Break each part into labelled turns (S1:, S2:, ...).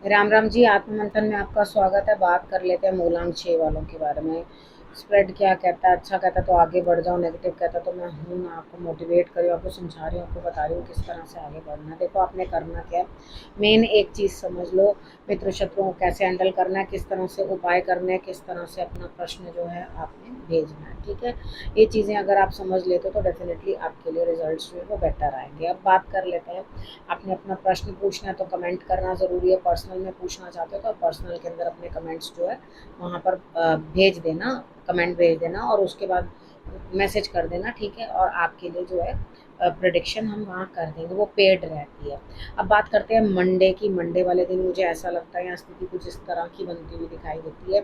S1: राम राम जी। आत्ममंथन में आपका स्वागत है। बात कर लेते हैं मूलांक 6 वालों के बारे में। स्प्रेड क्या कहता है? अच्छा कहता है तो आगे बढ़ जाओ, नेगेटिव कहता है तो मैं हूँ ना आपको मोटिवेट कर रही हूँ, आपको समझा रही हूँ, आपको बता रही हूँ किस तरह से आगे बढ़ना है। देखो आपने करना क्या है, मेन एक चीज़ समझ लो। मित्र शत्रुओं को कैसे हैंडल करना है, किस तरह से उपाय करने हैं, किस तरह से अपना प्रश्न जो है आपने भेजना है। ठीक है, ये चीज़ें अगर आप समझ लेते हो तो डेफिनेटली आपके लिए रिजल्ट्स जो है वो बेटर आएंगे। अब बात कर लेते हैं, आपने अपना प्रश्न पूछना है तो कमेंट करना ज़रूरी है। पर्सनल में पूछना चाहते हो तो पर्सनल के अंदर अपने कमेंट्स जो है वहाँ पर भेज देना, कमेंट भेज देना और उसके बाद मैसेज कर देना। ठीक है, और आपके लिए जो है प्रोडिक्शन हम वहाँ कर देंगे, वो पेड रहती है। अब बात करते हैं मंडे की। मंडे वाले दिन मुझे ऐसा लगता है यहाँ स्थिति कुछ इस तरह की बनती हुई दिखाई देती है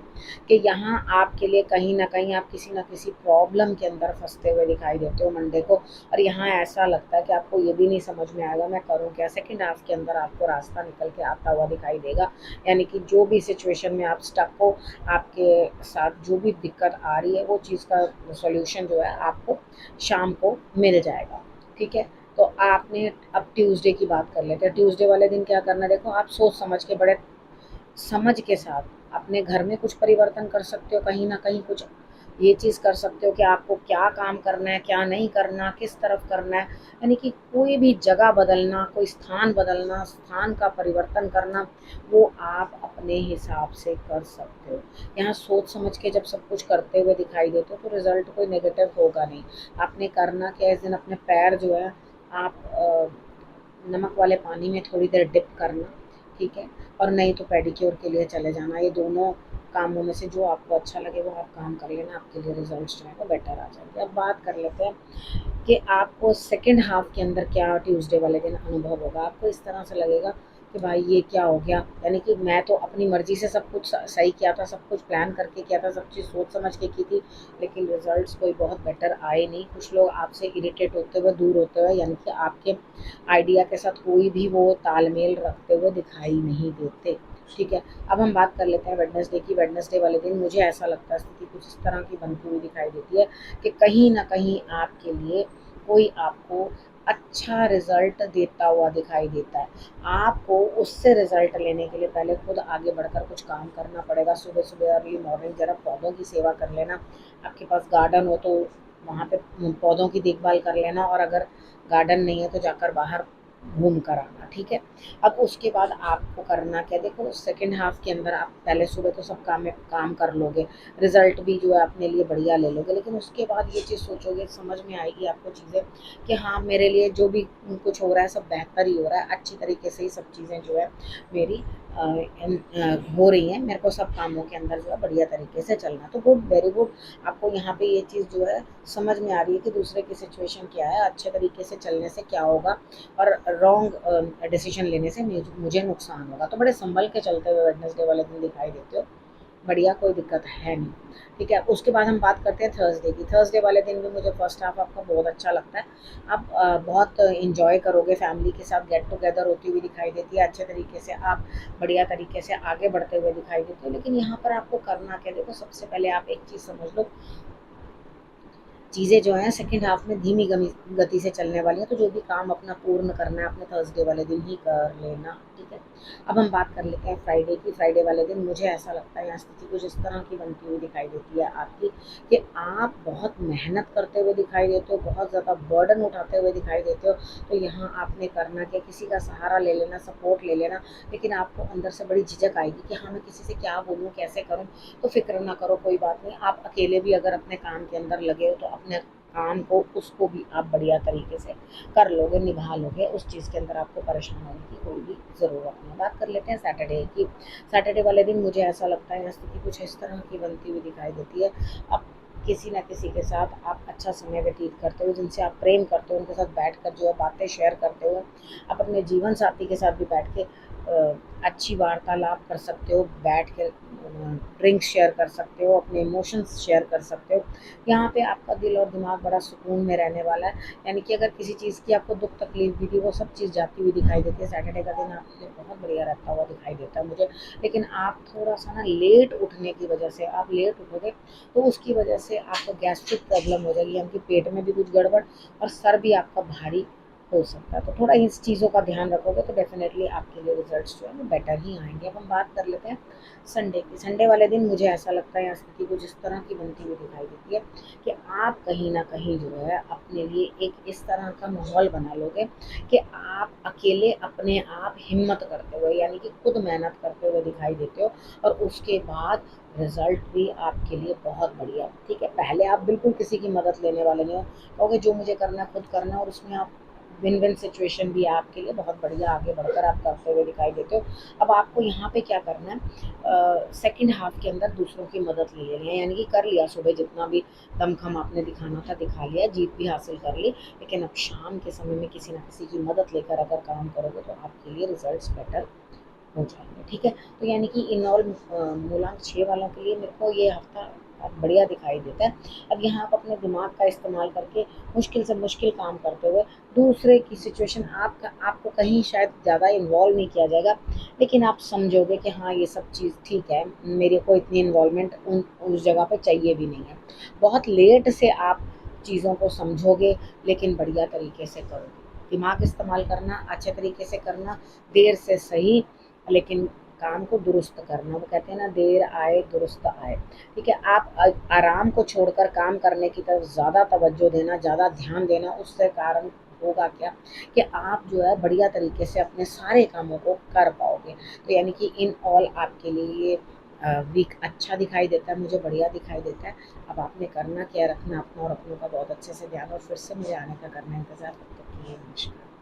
S1: कि यहाँ आपके लिए कहीं ना कहीं आप किसी ना किसी प्रॉब्लम के अंदर फंसते हुए दिखाई देते हो मंडे को। और यहाँ ऐसा लगता है कि आपको ये भी नहीं समझ में आएगा मैं करूँ क्या। सेकंड हाफ के अंदर आपको रास्ता निकल के आता हुआ दिखाई देगा, यानी कि जो भी सिचुएशन में आप स्टक हो, आपके साथ जो भी दिक्कत आ रही है वो चीज़ का सॉल्यूशन जो है आपको शाम को मिल जाएगा। ठीक है, तो आपने अब ट्यूसडे की बात कर लेते हैं। ट्यूसडे वाले दिन क्या करना है, देखो आप सोच समझ के, बड़े समझ के साथ अपने घर में कुछ परिवर्तन कर सकते हो। कहीं ना कहीं कुछ ये चीज़ कर सकते हो कि आपको क्या काम करना है, क्या नहीं करना, किस तरफ करना है। यानी कि कोई भी जगह बदलना, कोई स्थान बदलना, स्थान का परिवर्तन करना, वो आप अपने हिसाब से कर सकते हो। यहाँ सोच समझ के जब सब कुछ करते हुए दिखाई देते हो तो रिजल्ट कोई नेगेटिव होगा नहीं। आपने करना क्या है, इस दिन अपने पैर जो है आप नमक वाले पानी में थोड़ी देर डिप करना। ठीक है, और नहीं तो पेडिक्योर के लिए चले जाना। ये दोनों कामों में से जो आपको अच्छा लगे वो आप काम कर लेना, आपके लिए रिजल्ट्स जो है वो बेटर आ जाएंगे। अब बात कर लेते हैं कि आपको सेकंड हाफ के अंदर क्या ट्यूसडे वाले दिन अनुभव होगा। आपको इस तरह से लगेगा कि भाई ये क्या हो गया, यानी कि मैं तो अपनी मर्जी से सब कुछ सही किया था, सब कुछ प्लान करके किया था, सब चीज़ सोच समझ के की थी, लेकिन रिजल्ट्स कोई बहुत बेटर आए नहीं। कुछ लोग आपसे इरिटेट होते हुए, दूर होते हुए, यानी कि आपके आइडिया के साथ कोई भी वो तालमेल रखते हुए दिखाई नहीं देते। ठीक है, अब हम बात कर लेते हैं वेडनेसडे की। वेडनेसडे वाले दिन मुझे ऐसा लगता है स्थिति कुछ इस तरह की बनती हुई दिखाई देती है कि कहीं ना कहीं आपके लिए कोई आपको अच्छा रिजल्ट देता हुआ दिखाई देता है। आपको उससे रिजल्ट लेने के लिए पहले खुद आगे बढ़कर कुछ काम करना पड़ेगा। सुबह सुबह अर्ली मॉर्निंग जरा पौधों की सेवा कर लेना। आपके पास गार्डन हो तो वहाँ पे पौधों की देखभाल कर लेना, और अगर गार्डन नहीं है तो जाकर बाहर घूम कर आना। ठीक है, अब उसके बाद आपको करना क्या, देखो सेकंड हाफ के अंदर आप पहले सुबह तो सब काम कर लोगे, रिजल्ट भी जो है अपने लिए बढ़िया ले लोगे, लेकिन उसके बाद ये चीज़ सोचोगे, समझ में आएगी आपको चीज़ें कि हाँ मेरे लिए जो भी कुछ हो रहा है सब बेहतर ही हो रहा है, अच्छी तरीके से ही सब चीज़ें जो है मेरी हो रही हैं, मेरे को सब कामों के अंदर जो है बढ़िया तरीके से चलना। तो गुड, वेरी गुड। आपको यहाँ पे ये चीज़ जो है समझ में आ रही है कि दूसरे की सिचुएशन क्या है, अच्छे तरीके से चलने से क्या होगा और रॉन्ग डिसीजन लेने से मुझे नुकसान होगा। तो बड़े संभल के चलते हुए वेडनेसडे वाले दिन दिखाई देते हो, बढ़िया, कोई दिक्कत है नहीं। ठीक है, उसके बाद हम बात करते हैं थर्सडे की। थर्सडे वाले दिन भी मुझे फर्स्ट हाफ आपका बहुत अच्छा लगता है। आप बहुत इंजॉय करोगे, फैमिली के साथ गेट टुगेदर होती हुई दिखाई देती है, अच्छे तरीके से आप बढ़िया तरीके से आगे बढ़ते हुए दिखाई देते हो। लेकिन यहाँ पर आपको करना क्या, देखो सबसे पहले आप एक चीज़ समझ लो, चीज़ें जो हैं सेकंड हाफ में धीमी गति से चलने वाली हैं, तो जो भी काम अपना पूर्ण करना है अपने थर्सडे वाले दिन ही कर लेना। ठीक है, अब हम बात कर लेते हैं फ्राइडे की। फ्राइडे वाले दिन मुझे ऐसा लगता है यहाँ स्थिति कुछ इस तरह की बनती हुई दिखाई देती है आपकी कि आप बहुत मेहनत करते हुए दिखाई देते हो, बहुत ज़्यादा बर्डन उठाते हुए दिखाई देते हो। तो यहाँ आपने करना क्या, किसी का सहारा ले लेना, सपोर्ट ले लेना, लेकिन आपको अंदर से बड़ी झिझक आएगी कि हाँ मैं किसी से क्या बोलूँ, कैसे करूँ। तो फिक्र ना करो, कोई बात नहीं। आप अकेले भी अगर अपने काम के अंदर लगे हो तो अपने काम को, उसको भी आप बढ़िया तरीके से कर लोगे, निभा लोगे। उस चीज़ के अंदर आपको परेशान होने की कोई भी ज़रूरत नहीं। बात कर लेते हैं सैटरडे की। सैटरडे वाले दिन मुझे ऐसा लगता है स्थिति कुछ इस तरह की बनती हुई दिखाई देती है। अब किसी न किसी के साथ आप अच्छा समय व्यतीत करते हो, जिनसे आप प्रेम करते हो उनके साथ बैठ कर जो है बातें शेयर करते हो। आप अपने जीवन साथी के साथ भी बैठ के अच्छी वार्तालाप कर सकते हो, बैठ के ड्रिंक्स शेयर कर सकते हो, अपने इमोशंस शेयर कर सकते हो। यहाँ पे आपका दिल और दिमाग बड़ा सुकून में रहने वाला है। यानी कि अगर किसी चीज़ की आपको दुख तकलीफ भी थी वो सब चीज़ जाती हुई दिखाई देती है। सैटरडे का दिन आपके लिए बहुत बढ़िया रहता हुआ दिखाई देता है मुझे। लेकिन आप थोड़ा सा ना लेट उठने की वजह से, आप लेट उठोगे तो उसकी वजह से आपको गैस्ट्रिक प्रॉब्लम हो जाएगी, यानी कि पेट में भी कुछ गड़बड़ और सर भी आपका भारी हो सकता है। तो थोड़ा इस चीज़ों का ध्यान रखोगे तो डेफ़िनेटली आपके लिए रिज़ल्ट्स जो है वो बेटर ही आएँगे। अब हम बात कर लेते हैं संडे की। संडे वाले दिन मुझे ऐसा लगता है, या स्थिति कुछ इस तरह की बनती हुई दिखाई देती है कि आप कहीं न कहीं जो है अपने लिए एक इस तरह का माहौल बना लोगे कि आप अकेले अपने आप हिम्मत करते हुए, यानी कि खुद मेहनत करते हुए दिखाई देते हो, और उसके बाद रिज़ल्ट भी आपके लिए बहुत बढ़िया, ठीक है? पहले आप बिल्कुल किसी की मदद लेने वाले नहीं हो, कहोगे जो मुझे करना है खुद करना है, और उसमें आप विन विन सिचुएशन भी है आपके लिए, बहुत बढ़िया आगे बढ़कर आप करते हुए दिखाई देते हो। अब आपको यहाँ पे क्या करना है, सेकंड हाफ के अंदर दूसरों की मदद ले लेनी है, यानी कि कर लिया सुबह जितना भी दमखम आपने दिखाना था दिखा लिया, जीत भी हासिल कर ली, लेकिन अब शाम के समय में किसी न किसी की मदद लेकर अगर काम करोगे तो आपके लिए रिजल्ट्स बेटर हो जाएंगे, ठीक है? तो यानी कि इन ऑल मूलांक 6 वालों के लिए मेरे को ये हफ्ता बहुत बढ़िया दिखाई देता है। अब यहाँ आप अपने दिमाग का इस्तेमाल करके मुश्किल से मुश्किल काम करते हुए दूसरे की सिचुएशन, आपको कहीं शायद ज़्यादा इन्वॉल्व नहीं किया जाएगा, लेकिन आप समझोगे कि हाँ ये सब चीज़ ठीक है, मेरे को इतनी इन्वॉल्वमेंट उस जगह पे चाहिए भी नहीं है। बहुत लेट से आप चीज़ों को समझोगे, लेकिन बढ़िया तरीके से करोगे। दिमाग इस्तेमाल करना, अच्छे तरीके से करना, देर से सही, लेकिन काम को दुरुस्त करना। वो कहते हैं ना, देर आए दुरुस्त आए, ठीक है? आप आराम को छोड़कर काम करने की तरफ ज़्यादा तवज्जो देना, ज़्यादा ध्यान देना, उससे कारण होगा क्या कि आप जो है बढ़िया तरीके से अपने सारे कामों को कर पाओगे। तो यानी कि इन ऑल आपके लिए ये वीक अच्छा दिखाई देता है, मुझे बढ़िया दिखाई देता है। अब आपने करना क्या है, रखना अपना और अपनों का बहुत अच्छे से ध्यान, और फिर से मुझे आने का करना इंतज़ार। तब तक के लिए नमस्कार।